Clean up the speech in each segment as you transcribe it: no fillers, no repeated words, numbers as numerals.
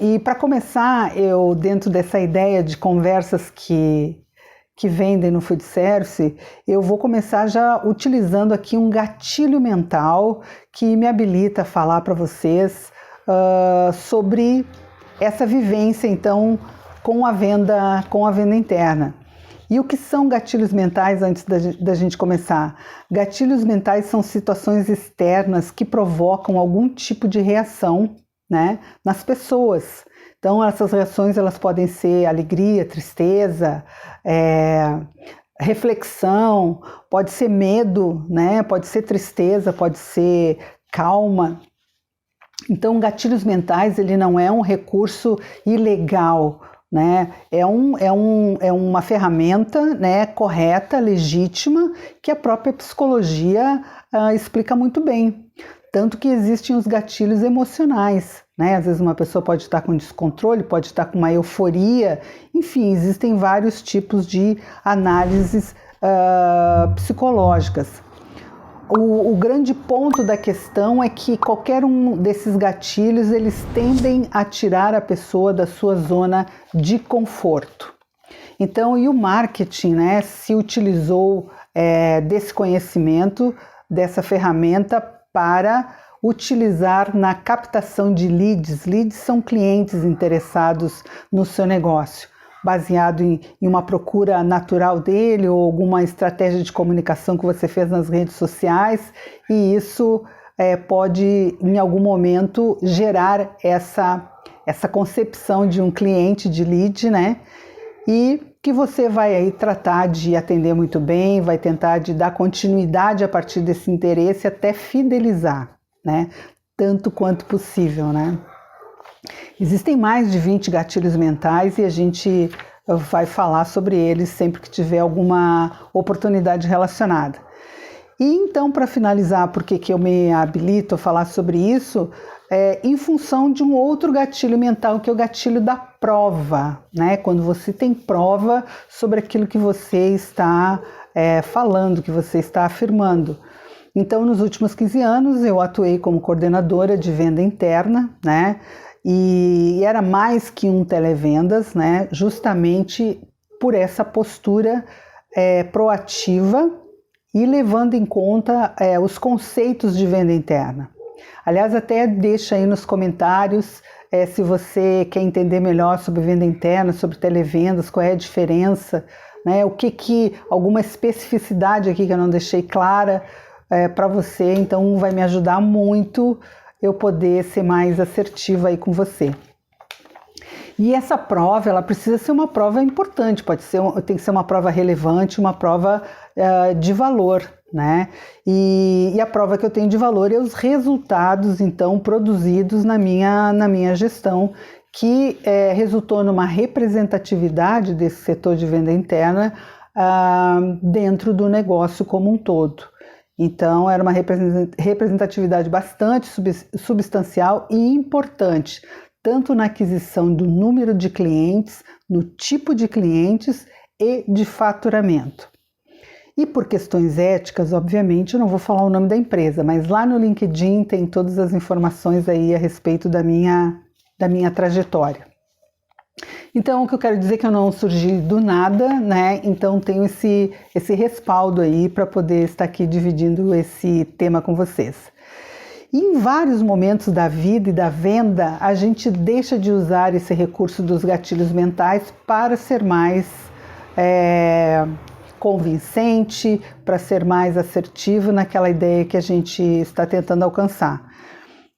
e para começar, eu, dentro dessa ideia de conversas que vendem no Food Service, eu vou começar já utilizando aqui um gatilho mental que me habilita a falar para vocês sobre essa vivência, então, com a venda interna. E o que são gatilhos mentais antes da gente começar? Gatilhos mentais são situações externas que provocam algum tipo de reação, né, nas pessoas. Então, essas reações elas podem ser alegria, tristeza, reflexão, pode ser medo, né? Pode ser tristeza, pode ser calma. Então, gatilhos mentais ele não é um recurso ilegal, né? É uma ferramenta, né, correta, legítima, que a própria psicologia explica muito bem. Tanto que existem os gatilhos emocionais, né? Às vezes uma pessoa pode estar com descontrole, pode estar com uma euforia, enfim, existem vários tipos de análises psicológicas. O grande ponto da questão é que qualquer um desses gatilhos, eles tendem a tirar a pessoa da sua zona de conforto. Então, e o marketing, né, se utilizou desse conhecimento, dessa ferramenta, para utilizar na captação de leads. Leads são clientes interessados no seu negócio, baseado em uma procura natural dele ou alguma estratégia de comunicação que você fez nas redes sociais, e isso pode, em algum momento, gerar essa concepção de um cliente de lead, né? E que você vai aí tratar de atender muito bem, vai tentar de dar continuidade a partir desse interesse até fidelizar, né? Tanto quanto possível, né? Existem mais de 20 gatilhos mentais e a gente vai falar sobre eles sempre que tiver alguma oportunidade relacionada. E então, para finalizar, por que eu me habilito a falar sobre isso, em função de um outro gatilho mental, que é o gatilho da prova, né? Quando você tem prova sobre aquilo que você está falando, que você está afirmando. Então, nos últimos 15 anos, eu atuei como coordenadora de venda interna, né? E era mais que um televendas, né? Justamente por essa postura proativa e levando em conta os conceitos de venda interna. Aliás, até deixa aí nos comentários se você quer entender melhor sobre venda interna, sobre televendas, qual é a diferença, né? Alguma especificidade aqui que eu não deixei clara para você, então vai me ajudar muito eu poder ser mais assertiva aí com você. E essa prova, ela precisa ser uma prova importante, tem que ser uma prova relevante, uma prova de valor, né? E a prova que eu tenho de valor é os resultados, então, produzidos na minha gestão, que resultou numa representatividade desse setor de venda interna dentro do negócio como um todo. Então, era uma representatividade bastante substancial e importante, tanto na aquisição do número de clientes, no tipo de clientes e de faturamento. E por questões éticas, obviamente, eu não vou falar o nome da empresa, mas lá no LinkedIn tem todas as informações aí a respeito da minha trajetória. Então, o que eu quero dizer é que eu não surgi do nada, né? Então, tenho esse respaldo aí para poder estar aqui dividindo esse tema com vocês. E em vários momentos da vida e da venda, a gente deixa de usar esse recurso dos gatilhos mentais para ser mais convincente, para ser mais assertivo naquela ideia que a gente está tentando alcançar.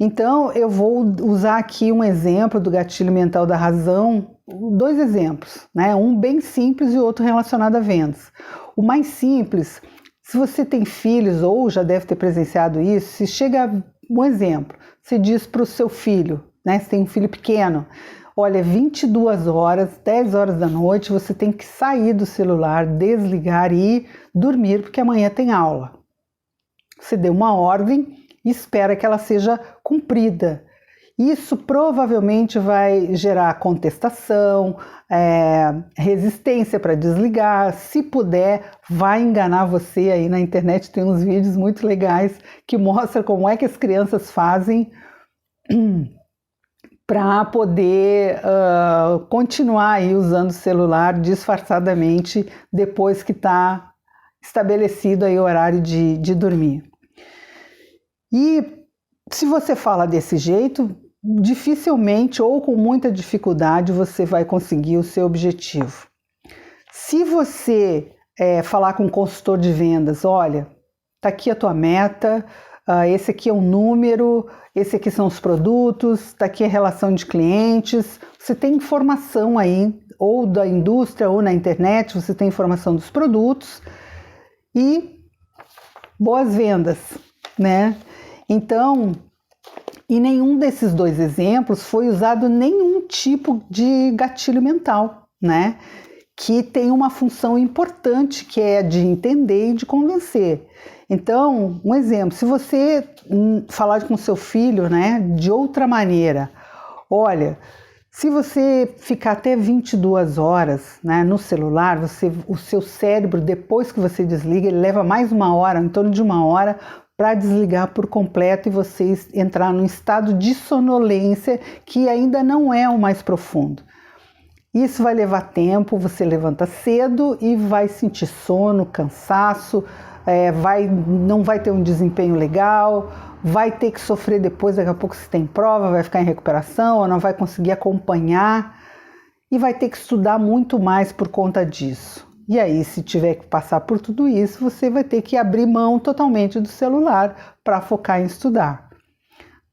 Então, eu vou usar aqui um exemplo do gatilho mental da razão, 2 exemplos, né? Um bem simples e o outro relacionado a vendas. O mais simples, se você tem filhos ou já deve ter presenciado isso, se chega um exemplo, você diz para o seu filho, né? Se tem um filho pequeno, olha, 22 horas, 10 horas da noite, você tem que sair do celular, desligar e dormir, porque amanhã tem aula. Você deu uma ordem e espera que ela seja cumprida. Isso provavelmente vai gerar contestação, resistência para desligar. Se puder, vai enganar você. Aí na internet tem uns vídeos muito legais que mostram como é que as crianças fazem para poder continuar aí usando o celular disfarçadamente depois que está estabelecido aí o horário de dormir. E se você fala desse jeito, dificilmente ou com muita dificuldade você vai conseguir o seu objetivo. Se você falar com um consultor de vendas, olha, tá aqui a tua meta, esse aqui é o número, esse aqui são os produtos, tá aqui a relação de clientes, você tem informação aí, ou da indústria ou na internet, você tem informação dos produtos e boas vendas, né? Então, em nenhum desses dois exemplos foi usado nenhum tipo de gatilho mental, né? Que tem uma função importante, que é de entender e de convencer. Então, um exemplo, se você falar com seu filho, né, de outra maneira, olha, se você ficar até 22 horas, né, no celular, o seu cérebro, depois que você desliga, ele leva mais uma hora, em torno de uma hora, para desligar por completo e você entrar num estado de sonolência que ainda não é o mais profundo. Isso vai levar tempo, você levanta cedo e vai sentir sono, cansaço, não vai ter um desempenho legal, vai ter que sofrer depois, daqui a pouco se tem prova, vai ficar em recuperação, ou não vai conseguir acompanhar e vai ter que estudar muito mais por conta disso. E aí, se tiver que passar por tudo isso, você vai ter que abrir mão totalmente do celular para focar em estudar.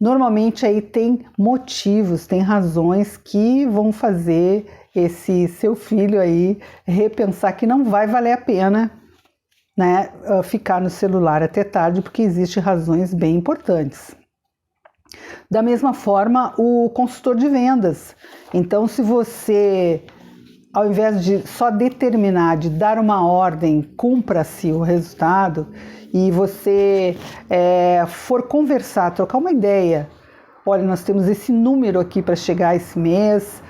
Normalmente aí tem motivos, tem razões que vão fazer esse seu filho aí repensar que não vai valer a pena, né, ficar no celular até tarde, porque existem razões bem importantes. Da mesma forma, o consultor de vendas. Então, se você, ao invés de só determinar, de dar uma ordem, cumpra-se o resultado, e você for conversar, trocar uma ideia, olha, nós temos esse número aqui para chegar esse mês,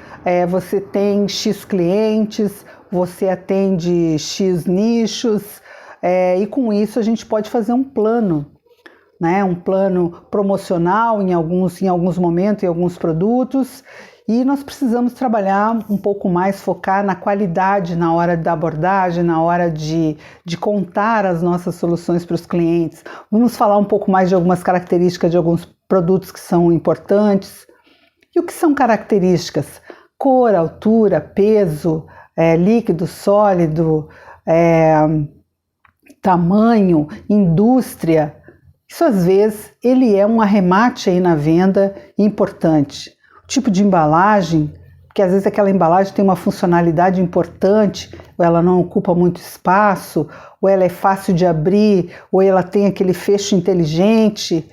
você tem X clientes, você atende X nichos, e com isso a gente pode fazer um plano, né? Um plano promocional em alguns momentos, em alguns produtos, e nós precisamos trabalhar um pouco mais, focar na qualidade na hora da abordagem, na hora de contar as nossas soluções para os clientes. Vamos falar um pouco mais de algumas características de alguns produtos que são importantes. E o que são características? Cor, altura, peso, líquido, sólido, tamanho, indústria. Isso às vezes ele é um arremate aí na venda importante. O tipo de embalagem, porque às vezes aquela embalagem tem uma funcionalidade importante, ou ela não ocupa muito espaço, ou ela é fácil de abrir, ou ela tem aquele fecho inteligente.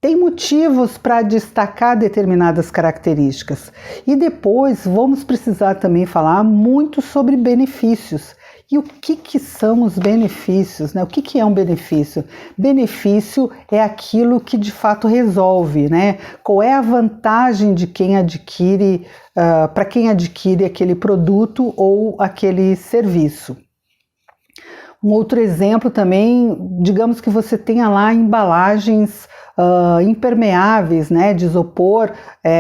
Tem motivos para destacar determinadas características. E depois vamos precisar também falar muito sobre benefícios. E o que são os benefícios, né? O que é um benefício? Benefício é aquilo que de fato resolve, né? Qual é a vantagem de quem adquire, para quem adquire aquele produto ou aquele serviço. Um outro exemplo também, digamos que você tenha lá embalagens impermeáveis, né, de isopor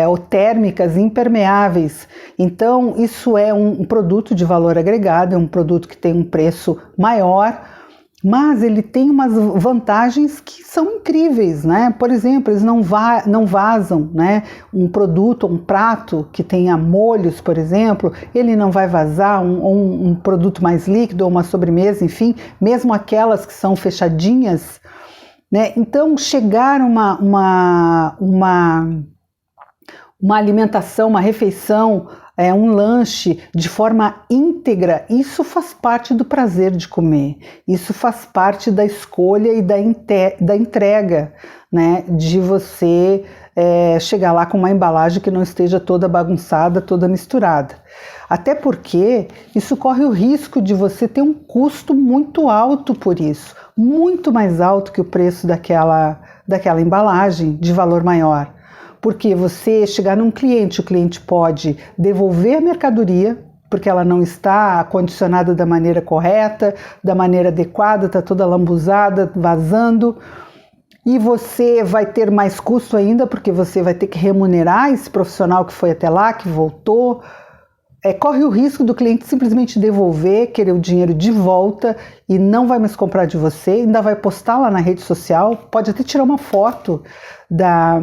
ou térmicas impermeáveis. Então, isso é um produto de valor agregado, é um produto que tem um preço maior, mas ele tem umas vantagens que são incríveis, né? Por exemplo, eles não vazam, né? Um produto, um prato que tenha molhos, por exemplo, ele não vai vazar, um produto mais líquido ou uma sobremesa, enfim, mesmo aquelas que são fechadinhas, né? Então, chegar uma alimentação, uma refeição, um lanche de forma íntegra, isso faz parte do prazer de comer, isso faz parte da escolha e da entrega, né? De você chegar lá com uma embalagem que não esteja toda bagunçada, toda misturada. Até porque isso corre o risco de você ter um custo muito alto por isso, muito mais alto que o preço daquela embalagem de valor maior. Porque você chegar num cliente, o cliente pode devolver a mercadoria, porque ela não está acondicionada da maneira correta, da maneira adequada, está toda lambuzada, vazando. e você vai ter mais custo ainda, porque você vai ter que remunerar esse profissional que foi até lá, que voltou. Corre o risco do cliente simplesmente devolver, querer o dinheiro de volta e não vai mais comprar de você, ainda vai postar lá na rede social, pode até tirar uma foto da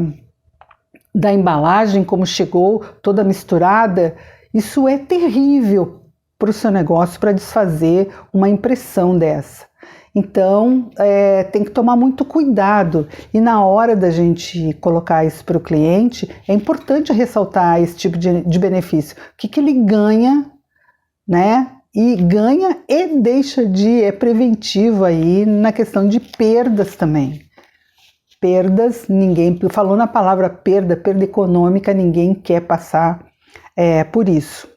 embalagem, como chegou, toda misturada. Isso é terrível para o seu negócio, para desfazer uma impressão dessa. Então, tem que tomar muito cuidado e na hora da gente colocar isso para o cliente, é importante ressaltar esse tipo de benefício. O que ele ganha, né? E ganha e deixa é preventivo aí na questão de perdas também. Perdas, ninguém, falou na palavra perda econômica, ninguém quer passar por isso.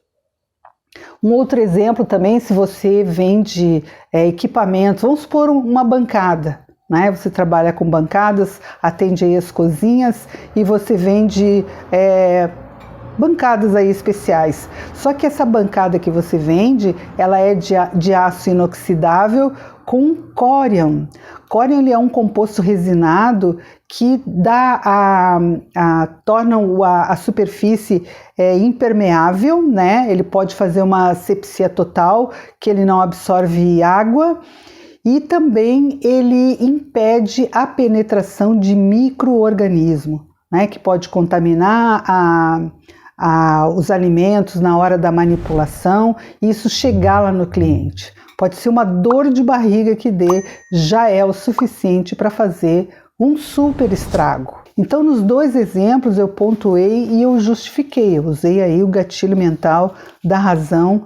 Um outro exemplo também, se você vende equipamentos, vamos supor uma bancada, né? Você trabalha com bancadas, atende aí as cozinhas e você vende bancadas aí especiais. Só que essa bancada que você vende, ela é de aço inoxidável com corium. Corium ele é um composto resinado que torna a superfície impermeável, né? Ele pode fazer uma asepsia total, que ele não absorve água, e também ele impede a penetração de micro-organismos, né? Que pode contaminar os alimentos na hora da manipulação e isso chegar lá no cliente. Pode ser uma dor de barriga que já é o suficiente para fazer um super estrago. Então, nos dois exemplos eu pontuei e eu justifiquei, eu usei aí o gatilho mental da razão.